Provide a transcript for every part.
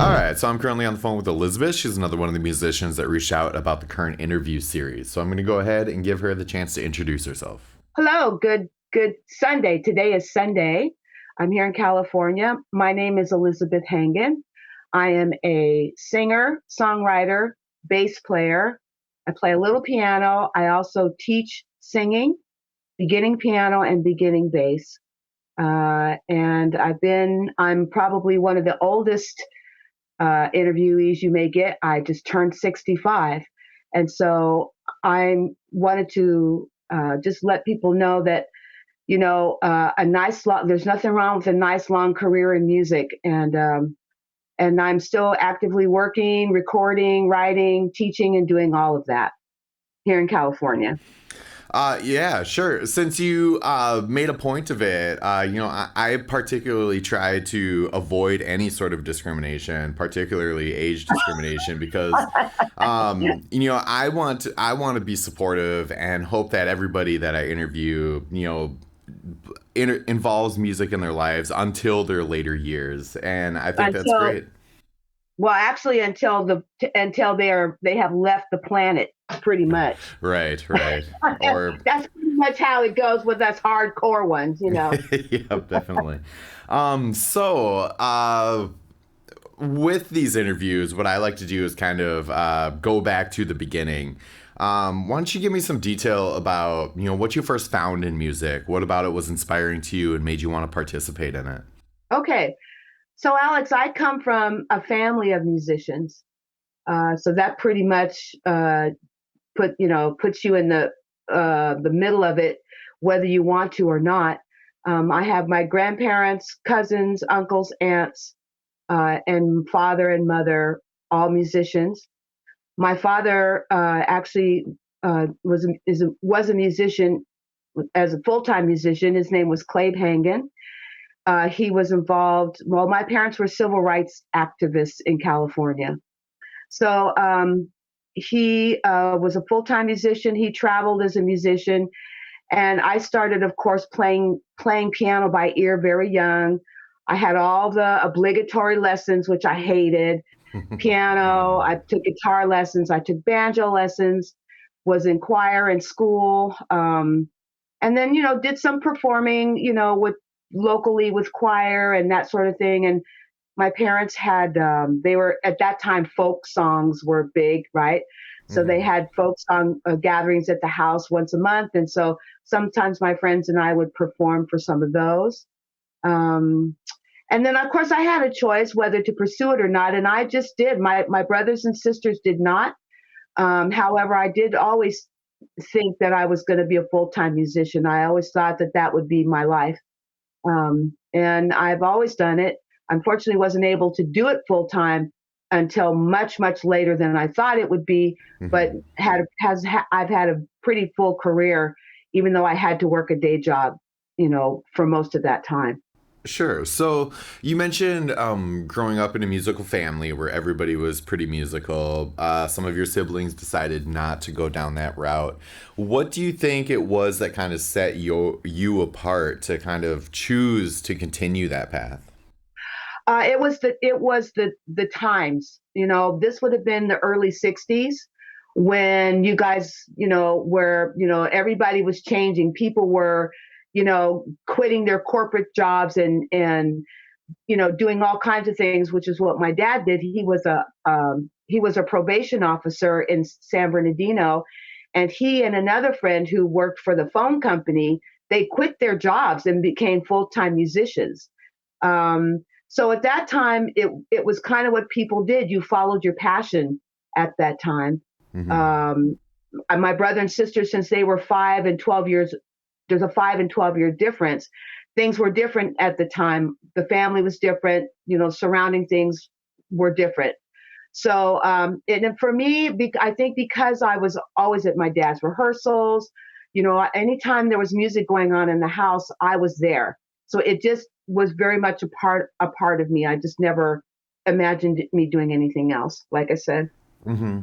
All right, so I'm currently on the phone with Elizabeth. She's another one of the musicians that reached out about the current interview series. So I'm going to go ahead and give her the chance to introduce herself. Hello, good Sunday. Today is Sunday. I'm here in California. My name is Elizabeth Hangan. I am a singer, songwriter, bass player. I play a little piano. I also teach singing, beginning piano and beginning bass. And I'm probably one of the oldest interviewees you may get. I just turned 65. And so I wanted to just let people know that, there's nothing wrong with a nice long career in music. And I'm still actively working, recording, writing, teaching, and doing all of that here in California. Yeah, sure. Since you made a point of it, I particularly try to avoid any sort of discrimination, particularly age discrimination, because I want to be supportive and hope that everybody that I interview, involves music in their lives until their later years, and I think that's Until great. Well, actually, until they have left the planet, pretty much. Right, right. Or That's pretty much how it goes with us hardcore ones. yep, definitely. So, with these interviews, what I like to do is kind of go back to the beginning. Why don't you give me some detail about what you first found in music? What about it was inspiring to you and made you want to participate in it? Okay, so Alex, I come from a family of musicians, so that pretty much puts you in the middle of it, whether you want to or not. I have my grandparents, cousins, uncles, aunts, and father and mother, all musicians. My father actually was a musician as a full time musician. His name was Clabe Hangan. He was involved. Well, my parents were civil rights activists in California, so he was a full time musician. He traveled as a musician, and I started, of course, playing piano by ear very young. I had all the obligatory lessons, which I hated. Piano. I took guitar lessons. I took banjo lessons. Was in choir in school, and then did some performing, with locally with choir and that sort of thing. And my parents had they were at that time folk songs were big, right? So they Hmm. had folk song gatherings at the house once a month, and so sometimes my friends and I would perform for some of those. Um, and then, of course, I had a choice whether to pursue it or not, and I just did. My brothers and sisters did not. However, I did always think that I was going to be a full time musician. I always thought that that would be my life, and I've always done it. Unfortunately, wasn't able to do it full time until much later than I thought it would be. But Hmm. I've had a pretty full career, even though I had to work a day job, for most of that time. Sure. So you mentioned growing up in a musical family where everybody was pretty musical. Some of your siblings decided not to go down that route. What do you think it was that kind of set you apart to kind of choose to continue that path? It was the times. This would have been the early '60s when you guys, where everybody was changing. People were, quitting their corporate jobs and doing all kinds of things, which is what my dad did. He was a probation officer in San Bernardino, and he and another friend who worked for the phone company, they quit their jobs and became full time musicians. So at that time, it was kind of what people did. You followed your passion at that time. Hmm. Um, my brother and sister, since they were 5 and 12 years, there's a 5 and 12 year difference. Things were different at the time. The family was different. Surrounding things were different. So, and for me, I think because I was always at my dad's rehearsals, anytime there was music going on in the house, I was there. So it just was very much a part of me. I just never imagined me doing anything else. Like I said. Hmm.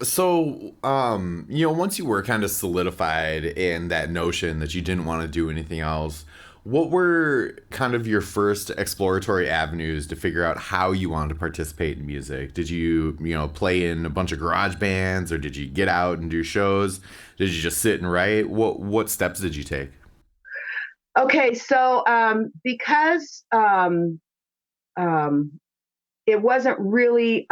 So, once you were kind of solidified in that notion that you didn't want to do anything else, What were kind of your first exploratory avenues to figure out how you wanted to participate in music? Did you, play in a bunch of garage bands, or did you get out and do shows? Did you just sit and write? What steps did you take? Okay, so because um, it wasn't really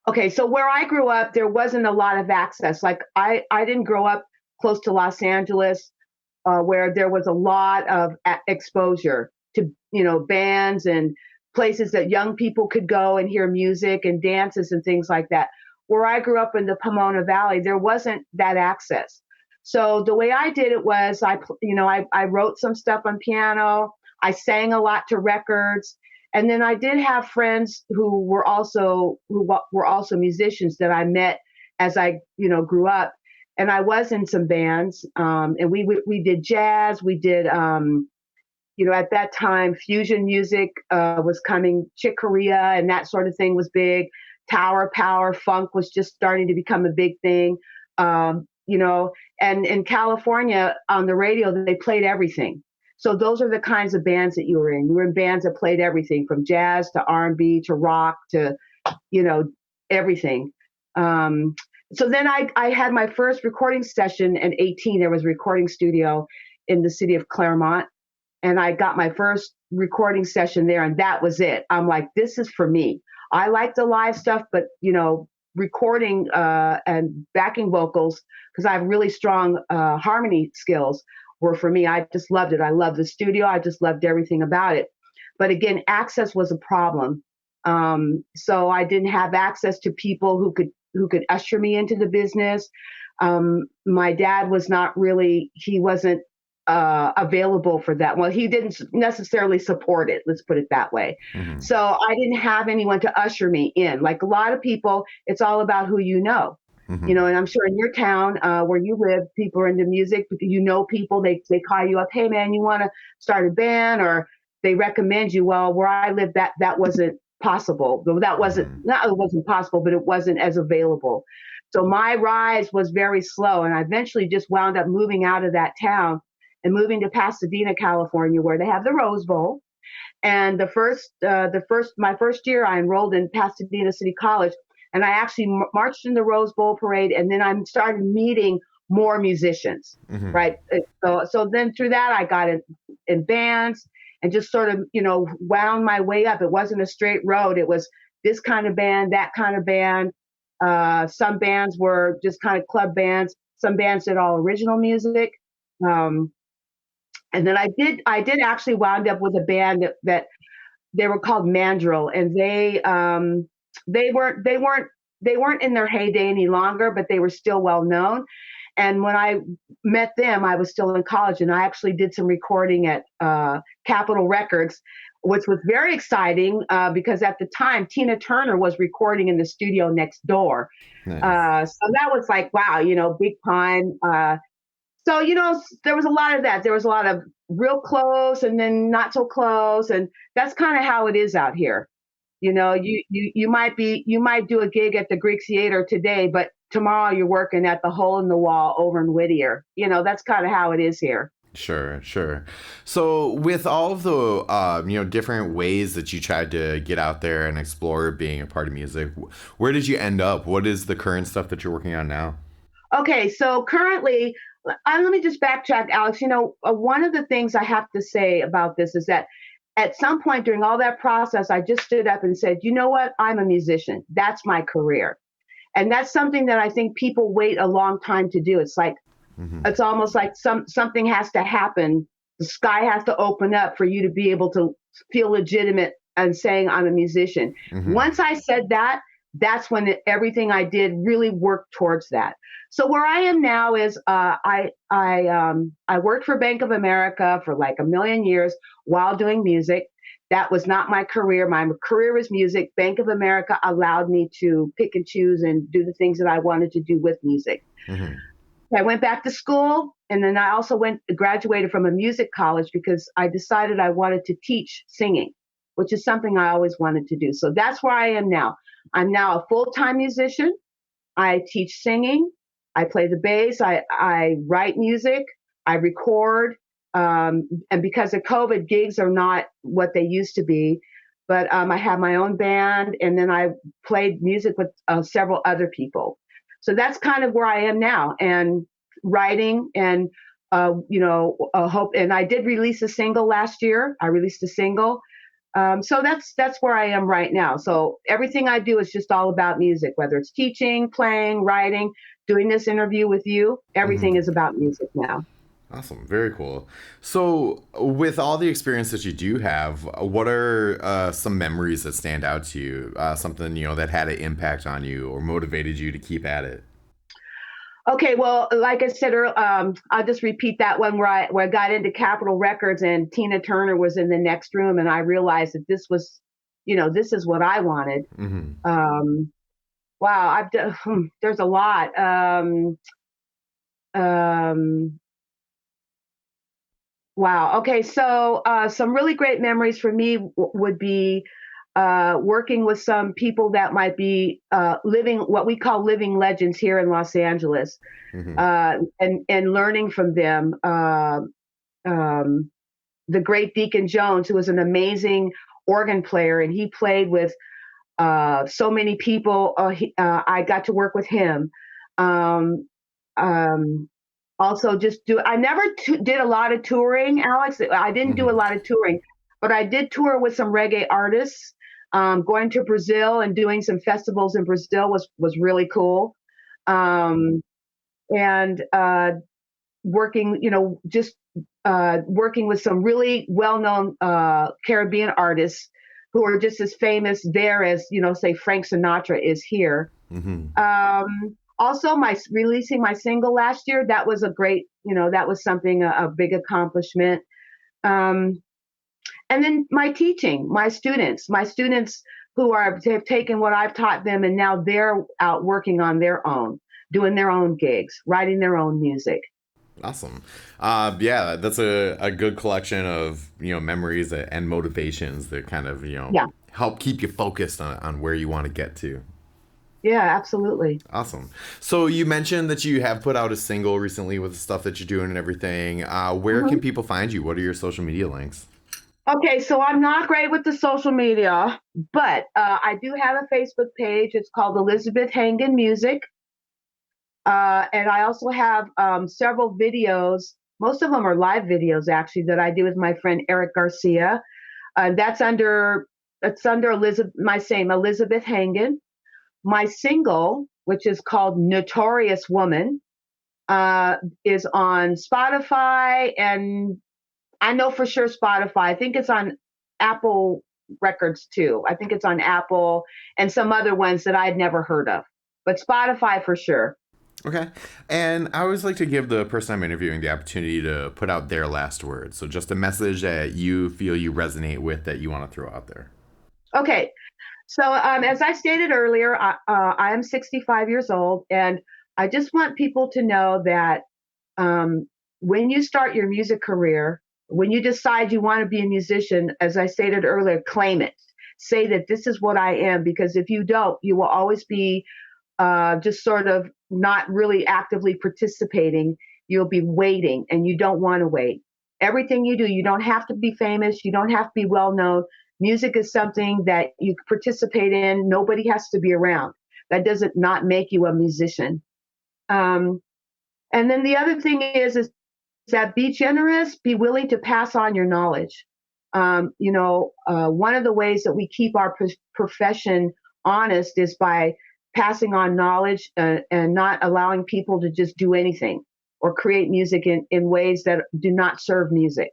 okay. So where I grew up, there wasn't a lot of access. Like I didn't grow up close to Los Angeles, where there was a lot of exposure to bands and places that young people could go and hear music and dances and things like that. Where I grew up in the Pomona Valley, there wasn't that access. So the way I did it was I wrote some stuff on piano. I sang a lot to records, and then I did have friends who were also musicians that I met as I grew up, and I was in some bands, and we did jazz. We did, at that time, fusion music was coming. Chick Corea and that sort of thing was big. Tower Power funk was just starting to become a big thing. And in California on the radio, they played everything. So those are the kinds of bands that you were in. You were in bands that played everything from jazz to R&B to rock to you know, everything. Um, so then I had my first recording session at 18. There was a recording studio in the city of Claremont, and I got my first recording session there, and that was it. I'm like, this is for me. I like the live stuff, but recording and backing vocals, because I have really strong harmony skills, were for me. I just loved it. I loved the studio. I just loved everything about it. But again, access was a problem. So I didn't have access to people who could usher me into the business. My dad was not really, he wasn't available for that. Well, he didn't necessarily support it. Let's put it that way. Hmm. So I didn't have anyone to usher me in. Like a lot of people, it's all about who you know. Hmm. And I'm sure in your town where you live, people are into music. People. They call you up. Hey, man, you want to start a band? Or they recommend you. Well, where I live, that wasn't possible. That wasn't Hmm. not it wasn't possible, but it wasn't as available. So my rise was very slow, and I eventually just wound up moving out of that town and moving to Pasadena, California, where they have the Rose Bowl. And my first year, I enrolled in Pasadena City College, and I actually marched in the Rose Bowl parade. And then I started meeting more musicians, Hmm. right? So then through that, I got in bands and just sort of wound my way up. It wasn't a straight road. It was this kind of band, that kind of band. Some bands were just kind of club bands. Some bands did all original music. Um, and then I did actually wound up with a band that they were called Mandrill, and they weren't in their heyday any longer, but they were still well known. And when I met them, I was still in college, and I actually did some recording at Capitol Records, which was very exciting because at the time Tina Turner was recording in the studio next door. Nice. So that was like, wow, big time. So, there was a lot of that. There was a lot of real close and then not so close. And that's kind of how it is out here. You might do a gig at the Greek Theater today, but tomorrow you're working at the Hole in the Wall over in Whittier. That's kind of how it is here. Sure, sure. So, with all of the different ways that you tried to get out there and explore being a part of music, where did you end up? What is the current stuff that you're working on now? Okay, so currently, let me just backtrack, Alex. One of the things I have to say about this is that at some point during all that process, I just stood up and said, you know what? I'm a musician. That's my career. And that's something that I think people wait a long time to do. Hmm. It's almost like something has to happen. The sky has to open up for you to be able to feel legitimate and saying I'm a musician. Hmm. Once I said that, that's when everything I did really worked towards that. So where I am now is I worked for Bank of America for like a million years while doing music. That was not my career. My career was music. Bank of America allowed me to pick and choose and do the things that I wanted to do with music. Hmm. I went back to school, and then I also graduated from a music college because I decided I wanted to teach singing, which is something I always wanted to do. So that's where I am now. I'm now a full-time musician. I teach singing. I play the bass. I write music. I record. And because of COVID, gigs are not what they used to be. But I have my own band, and then I played music with several other people. So that's kind of where I am now, and writing and hope. And I did release a single last year. I released a single. So that's where I am right now. So everything I do is just all about music, whether it's teaching, playing, writing, doing this interview with you. Everything is about music now. Awesome. Very cool. So, with all the experience that you do have, what are some memories that stand out to you? Something, that had an impact on you or motivated you to keep at it? Okay, well, like I said earlier, I'll just repeat that one where I got into Capitol Records and Tina Turner was in the next room, and I realized that this was, this is what I wanted. Hmm. Um, wow, I've done. There's a lot. Um, wow. Okay, so some really great memories for me would be working with some people that might be living what we call living legends here in Los Angeles, Hmm. and learning from them. Um, the great Deacon Jones, who was an amazing organ player, and he played with so many people. I got to work with him. Um, um, Also, just do. I never did a lot of touring, Alex. I didn't do a Hmm. lot of touring, but I did tour with some reggae artists. Going to Brazil and doing some festivals in Brazil was really cool. Um, and working, just working with some really well-known Caribbean artists who are just as famous there as, say Frank Sinatra is here. Hmm. Also, my releasing my single last year, that was a great, that was something a big accomplishment. Um, and then my students who have taken what I've taught them, and now they're out working on their own, doing their own gigs, writing their own music. Awesome. Yeah, that's a good collection of memories and motivations that kind of Yeah, help keep you focused on where you want to get to. yeah, absolutely. Awesome. So you mentioned that you have put out a single recently with the stuff that you're doing and everything. Where can Mhm. people find you? What are your social media links? Okay, so I'm not great with the social media, but I do have a Facebook page. It's called Elizabeth Hangan Music. And I also have several videos. Most of them are live videos, actually, that I do with my friend Eric Garcia. That's under Elizabeth, my same Elizabeth Hangan. My single, which is called "Notorious Woman," uh, is on Spotify, and I know for sure Spotify. I think it's on Apple Records too. I think it's on Apple and some other ones that I'd never heard of, but Spotify for sure. Okay. And I always like to give the person I'm interviewing the opportunity to put out their last words. So just a message that you feel you resonate with that you want to throw out there. Okay, so as I stated earlier, I am 65 years old, and I just want people to know that when you start your music career, when you decide you want to be a musician, as I stated earlier, claim it. Say that this is what I am, because if you don't, you will always be just sort of not really actively participating. You'll be waiting, and you don't want to wait. Everything you do, you don't have to be famous, you don't have to be well known. Music is something that you participate in. Nobody has to be around. That doesn't not make you a musician. Um, and then the other thing is that be generous, be willing to pass on your knowledge. One of the ways that we keep our profession honest is by passing on knowledge, and not allowing people to just do anything or create music in ways that do not serve music,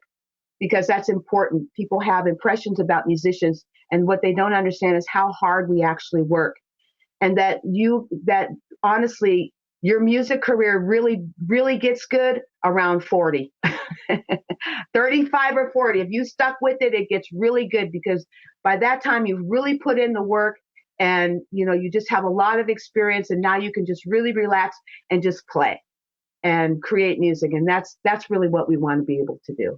because that's important. People have impressions about musicians, and what they don't understand is how hard we actually work, and that honestly your music career really gets good around 40. 35 or 40, if you stuck with it, it gets really good, because by that time you've really put in the work, and you just have a lot of experience, and now you can just really relax and just play and create music, and that's really what we want to be able to do.